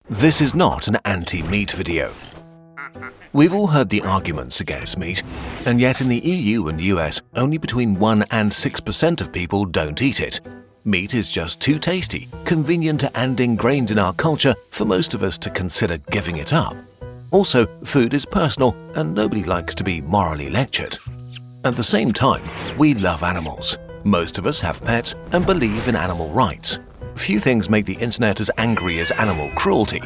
This is not an anti-meat video. We've all heard the arguments against meat, and yet in the EU and US, only between 1 and 6% of people don't eat it. Meat is just too tasty, convenient and ingrained in our culture for most of us to consider giving it up. Also, food is personal and nobody likes to be morally lectured. At the same time, we love animals. Most of us have pets and believe in animal rights. Few things make the internet as angry as animal cruelty.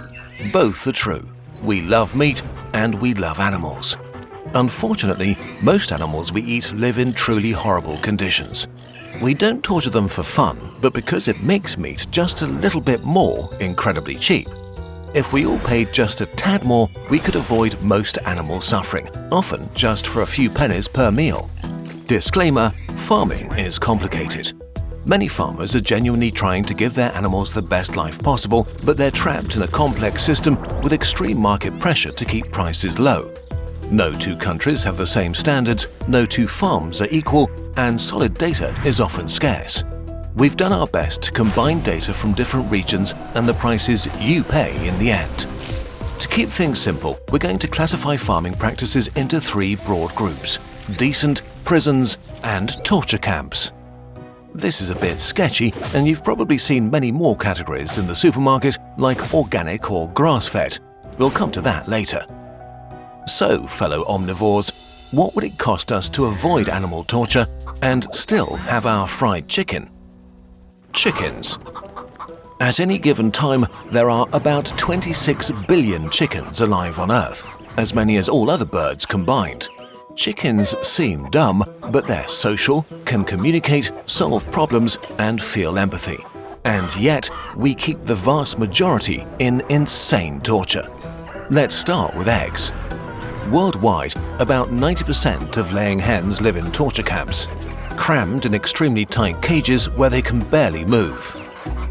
Both are true. We love meat and we love animals. Unfortunately, most animals we eat live in truly horrible conditions. We don't torture them for fun, but because it makes meat just a little bit more incredibly cheap. If we all paid just a tad more, we could avoid most animal suffering, often just for a few pennies per meal. Disclaimer: farming is complicated. Many farmers are genuinely trying to give their animals the best life possible, but they're trapped in a complex system with extreme market pressure to keep prices low. No two countries have the same standards, no two farms are equal, and solid data is often scarce. We've done our best to combine data from different regions and the prices you pay in the end. To keep things simple, we're going to classify farming practices into 3 broad groups: decent, prisons, and torture camps. This is a bit sketchy, and you've probably seen many more categories in the supermarket, like organic or grass-fed. We'll come to that later. So, fellow omnivores, what would it cost us to avoid animal torture and still have our fried chicken? Chickens. At any given time, there are about 26 billion chickens alive on Earth, as many as all other birds combined. Chickens seem dumb, but they're social, can communicate, solve problems, and feel empathy. And yet, we keep the vast majority in insane torture. Let's start with eggs. Worldwide, about 90% of laying hens live in torture camps, crammed in extremely tight cages where they can barely move.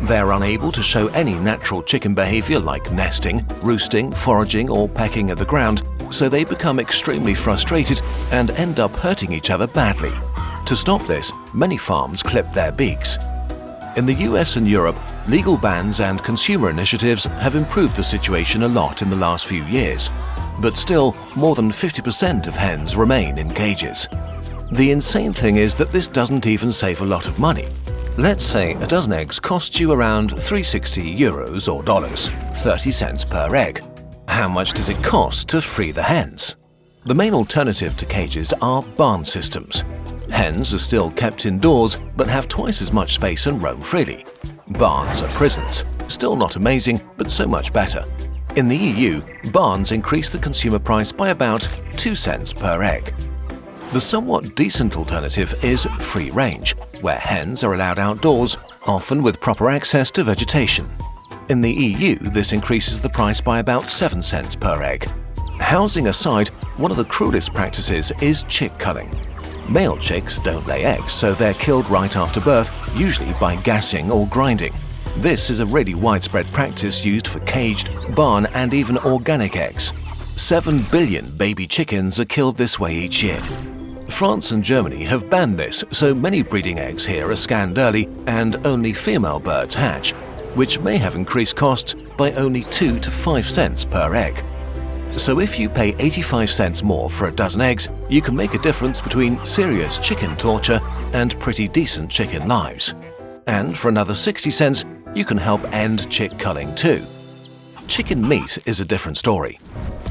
They're unable to show any natural chicken behavior like nesting, roosting, foraging, or pecking at the ground, so they become extremely frustrated and end up hurting each other badly. To stop this, many farms clip their beaks. In the US and Europe, legal bans and consumer initiatives have improved the situation a lot in the last few years. But still, more than 50% of hens remain in cages. The insane thing is that this doesn't even save a lot of money. Let's say a dozen eggs costs you around €360 or dollars, 30 cents per egg. How much does it cost to free the hens? The main alternative to cages are barn systems. Hens are still kept indoors but have twice as much space and roam freely. Barns are prisons. Still not amazing, but so much better. In the EU, barns increase the consumer price by about 2 cents per egg. The somewhat decent alternative is free range, where hens are allowed outdoors, often with proper access to vegetation. In the EU, this increases the price by about 7 cents per egg. Housing aside, one of the cruelest practices is chick culling. Male chicks don't lay eggs, so they're killed right after birth, usually by gassing or grinding. This is a really widespread practice used for caged, barn, and even organic eggs. 7 billion baby chickens are killed this way each year. France and Germany have banned this, so many breeding eggs here are scanned early and only female birds hatch, which may have increased costs by only 2 to 5 cents per egg. So if you pay 85 cents more for a dozen eggs, you can make a difference between serious chicken torture and pretty decent chicken lives. And for another 60 cents, you can help end chick culling too. Chicken meat is a different story.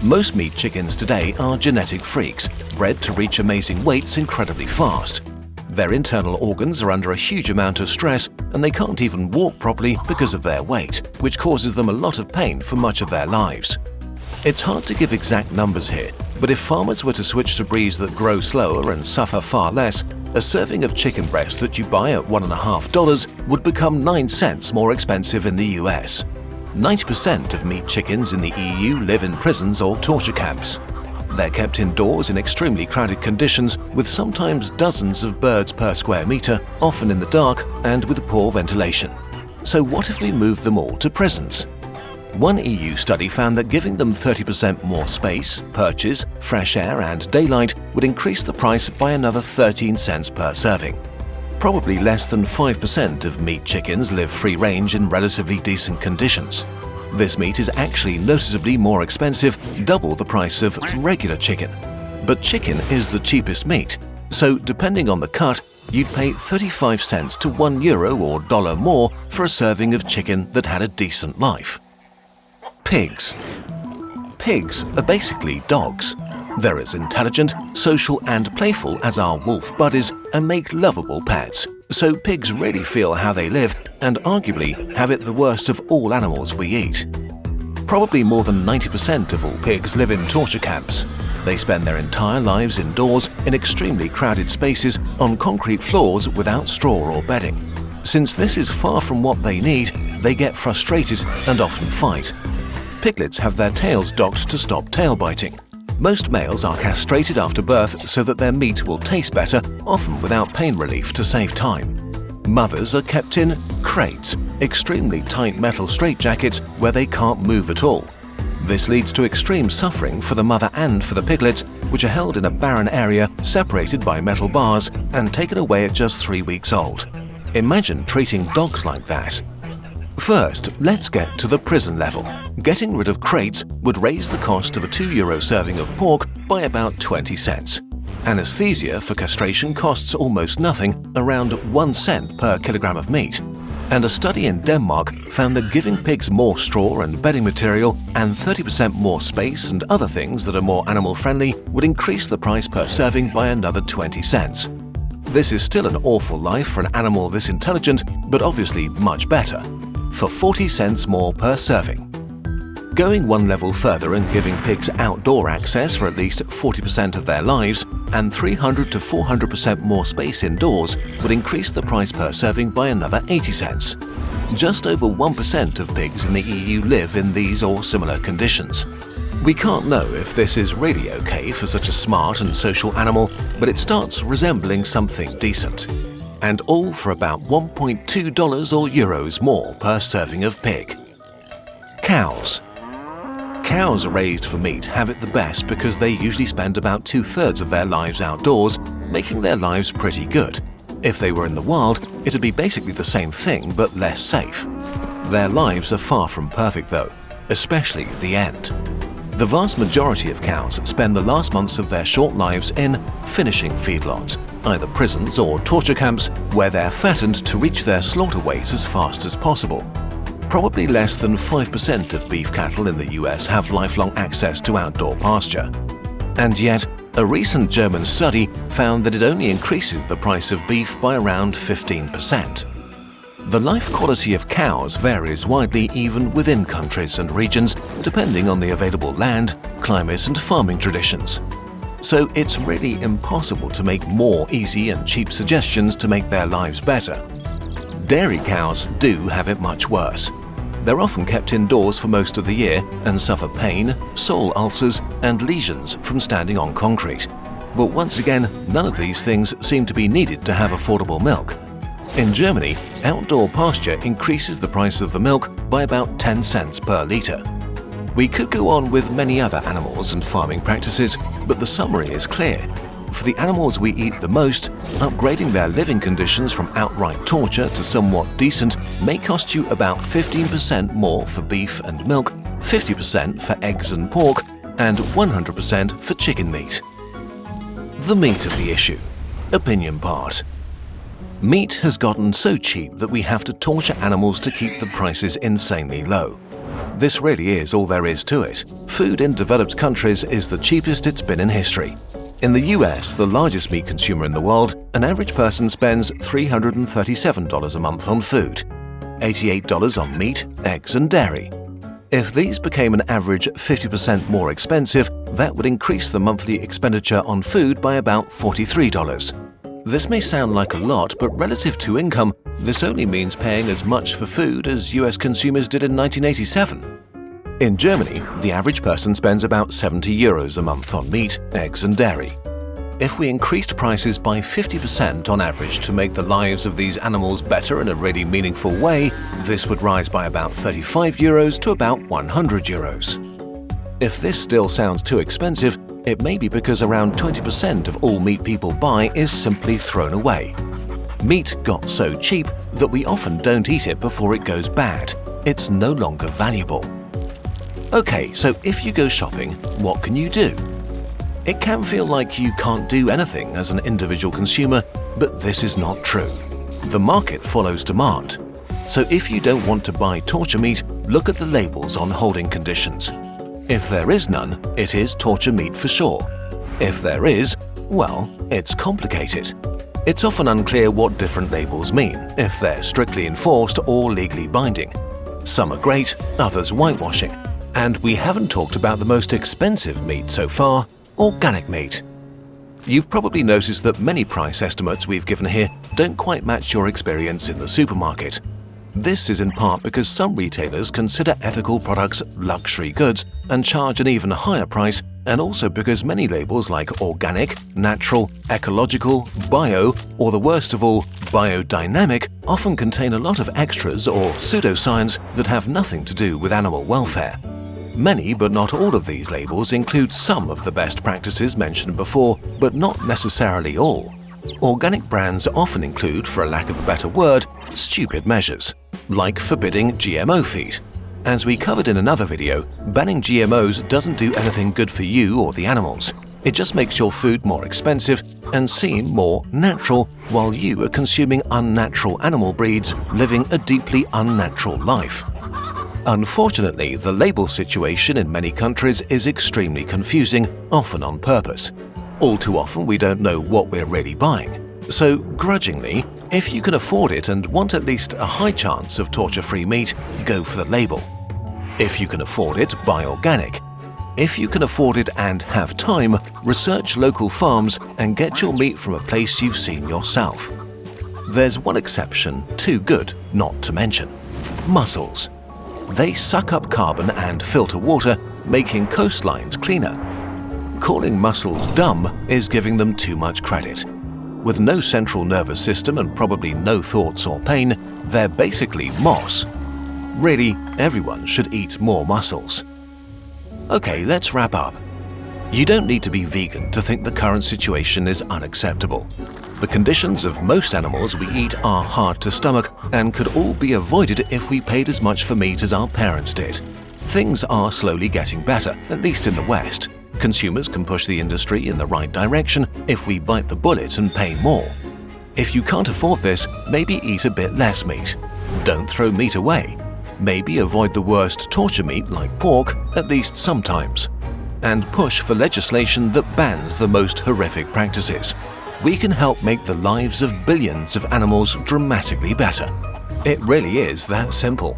Most meat chickens today are genetic freaks, bred to reach amazing weights incredibly fast. Their internal organs are under a huge amount of stress and they can't even walk properly because of their weight, which causes them a lot of pain for much of their lives. It's hard to give exact numbers here, but if farmers were to switch to breeds that grow slower and suffer far less, a serving of chicken breast that you buy at $1.50 would become 9 cents more expensive in the US. 90% of meat chickens in the EU live in prisons or torture camps. They're kept indoors in extremely crowded conditions with sometimes dozens of birds per square meter, often in the dark and with poor ventilation. So what if we moved them all to prisons? One EU study found that giving them 30% more space, perches, fresh air and daylight would increase the price by another 13 cents per serving. Probably less than 5% of meat chickens live free range in relatively decent conditions. This meat is actually noticeably more expensive, double the price of regular chicken. But chicken is the cheapest meat, so depending on the cut, you'd pay 35 cents to €1 or $1 more for a serving of chicken that had a decent life. Pigs. Pigs are basically dogs. They're as intelligent, social and playful as our wolf buddies and make lovable pets. So pigs really feel how they live and arguably have it the worst of all animals we eat. Probably more than 90% of all pigs live in torture camps. They spend their entire lives indoors in extremely crowded spaces on concrete floors without straw or bedding. Since this is far from what they need, they get frustrated and often fight. Piglets have their tails docked to stop tail biting. Most males are castrated after birth so that their meat will taste better, often without pain relief to save time. Mothers are kept in crates, extremely tight metal straitjackets where they can't move at all. This leads to extreme suffering for the mother and for the piglets, which are held in a barren area separated by metal bars and taken away at just 3 weeks old. Imagine treating dogs like that. First, let's get to the prison level. Getting rid of crates would raise the cost of a €2 serving of pork by about 20 cents. Anesthesia for castration costs almost nothing, around 1 cent per kilogram of meat. And a study in Denmark found that giving pigs more straw and bedding material and 30% more space and other things that are more animal-friendly would increase the price per serving by another 20 cents. This is still an awful life for an animal this intelligent, but obviously much better, for 40 cents more per serving. Going one level further and giving pigs outdoor access for at least 40% of their lives and 300 to 400% more space indoors would increase the price per serving by another 80 cents. Just over 1% of pigs in the EU live in these or similar conditions. We can't know if this is really okay for such a smart and social animal, but it starts resembling something decent. And all for about $1.2 or euros more per serving of pig. Cows. Cows raised for meat have it the best because they usually spend about 2/3 of their lives outdoors, making their lives pretty good. If they were in the wild, it'd be basically the same thing but less safe. Their lives are far from perfect though, especially at the end. The vast majority of cows spend the last months of their short lives in finishing feedlots, either prisons or torture camps, where they're fattened to reach their slaughter weight as fast as possible. Probably less than 5% of beef cattle in the US have lifelong access to outdoor pasture. And yet, a recent German study found that it only increases the price of beef by around 15%. The life quality of cows varies widely even within countries and regions, depending on the available land, climate and farming traditions. So it's really impossible to make more easy and cheap suggestions to make their lives better. Dairy cows do have it much worse. They're often kept indoors for most of the year and suffer pain, sole ulcers and lesions from standing on concrete. But once again, none of these things seem to be needed to have affordable milk. In Germany, outdoor pasture increases the price of the milk by about 10 cents per litre. We could go on with many other animals and farming practices, but the summary is clear. For the animals we eat the most, upgrading their living conditions from outright torture to somewhat decent may cost you about 15% more for beef and milk, 50% for eggs and pork, and 100% for chicken meat. The meat of the issue. Opinion part. Meat has gotten so cheap that we have to torture animals to keep the prices insanely low. This really is all there is to it. Food in developed countries is the cheapest it's been in history. In the US, the largest meat consumer in the world, an average person spends $337 a month on food, $88 on meat, eggs and dairy. If these became an average 50% more expensive, that would increase the monthly expenditure on food by about $43. This may sound like a lot, but relative to income, this only means paying as much for food as US consumers did in 1987. In Germany, the average person spends about €70 a month on meat, eggs and dairy. If we increased prices by 50% on average to make the lives of these animals better in a really meaningful way, this would rise by about €35 to about €100. If this still sounds too expensive, it may be because around 20% of all meat people buy is simply thrown away. Meat got so cheap that we often don't eat it before it goes bad. It's no longer valuable. Okay, so if you go shopping, what can you do? It can feel like you can't do anything as an individual consumer, but this is not true. The market follows demand. So if you don't want to buy torture meat, look at the labels on holding conditions. If there is none, it is torture meat for sure. If there is, well, it's complicated. It's often unclear what different labels mean, if they're strictly enforced or legally binding. Some are great, others whitewashing. And we haven't talked about the most expensive meat so far, organic meat. You've probably noticed that many price estimates we've given here don't quite match your experience in the supermarket. This is in part because some retailers consider ethical products luxury goods and charge an even higher price, and also because many labels like organic, natural, ecological, bio, or the worst of all, biodynamic, often contain a lot of extras or pseudoscience that have nothing to do with animal welfare. Many, but not all of these labels include some of the best practices mentioned before, but not necessarily all. Organic brands often include, for a lack of a better word, stupid measures, like forbidding GMO feed. As we covered in another video, banning GMOs doesn't do anything good for you or the animals. It just makes your food more expensive and seem more natural, while you are consuming unnatural animal breeds living a deeply unnatural life. Unfortunately, the label situation in many countries is extremely confusing, often on purpose. All too often we don't know what we're really buying. So, grudgingly, if you can afford it and want at least a high chance of torture-free meat, go for the label. If you can afford it, buy organic. If you can afford it and have time, research local farms and get your meat from a place you've seen yourself. There's one exception, too good not to mention: mussels. They suck up carbon and filter water, making coastlines cleaner. Calling mussels dumb is giving them too much credit. With no central nervous system and probably no thoughts or pain, they're basically moss. Really, everyone should eat more mussels. Okay, let's wrap up. You don't need to be vegan to think the current situation is unacceptable. The conditions of most animals we eat are hard to stomach and could all be avoided if we paid as much for meat as our parents did. Things are slowly getting better, at least in the West. Consumers can push the industry in the right direction if we bite the bullet and pay more. If you can't afford this, maybe eat a bit less meat. Don't throw meat away. Maybe avoid the worst torture meat like pork, at least sometimes. And push for legislation that bans the most horrific practices. We can help make the lives of billions of animals dramatically better. It really is that simple.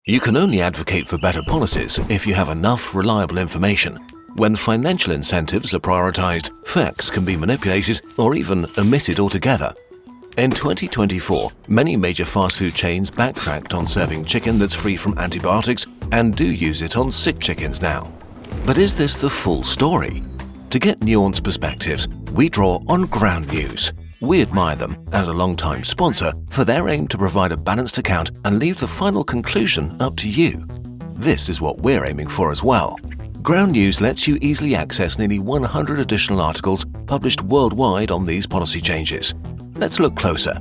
You can only advocate for better policies if you have enough reliable information. When financial incentives are prioritized, facts can be manipulated or even omitted altogether. In 2024, many major fast food chains backtracked on serving chicken that's free from antibiotics and do use it on sick chickens now. But is this the full story? To get nuanced perspectives, we draw on Ground News. We admire them as a long-time sponsor for their aim to provide a balanced account and leave the final conclusion up to you. This is what we're aiming for as well. Ground News lets you easily access nearly 100 additional articles published worldwide on these policy changes. Let's look closer.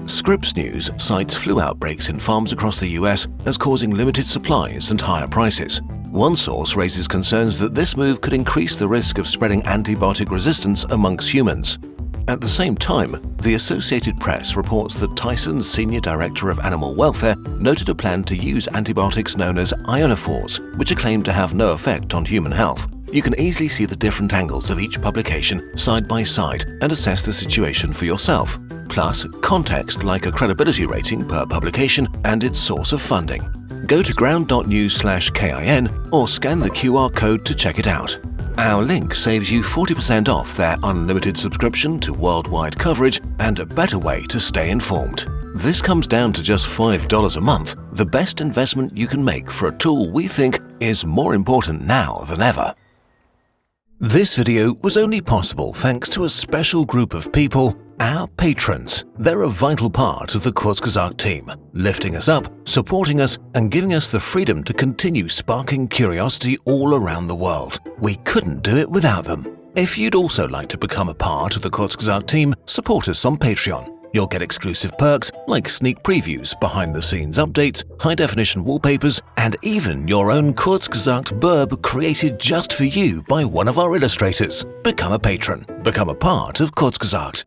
Scripps News cites flu outbreaks in farms across the US as causing limited supplies and higher prices. One source raises concerns that this move could increase the risk of spreading antibiotic resistance amongst humans. At the same time, the Associated Press reports that Tyson's Senior Director of Animal Welfare noted a plan to use antibiotics known as ionophores, which are claimed to have no effect on human health. You can easily see the different angles of each publication side by side and assess the situation for yourself, plus context like a credibility rating per publication and its source of funding. Go to ground.news/KIN or scan the QR code to check it out. Our link saves you 40% off their unlimited subscription to worldwide coverage and a better way to stay informed. This comes down to just $5 a month, the best investment you can make for a tool we think is more important now than ever. This video was only possible thanks to a special group of people, our patrons. They're a vital part of the Kurzgesagt team, lifting us up, supporting us, and giving us the freedom to continue sparking curiosity all around the world. We couldn't do it without them. If you'd also like to become a part of the Kurzgesagt team, support us on Patreon. You'll get exclusive perks like sneak previews, behind-the-scenes updates, high-definition wallpapers, and even your own Kurzgesagt burb created just for you by one of our illustrators. Become a patron. Become a part of Kurzgesagt.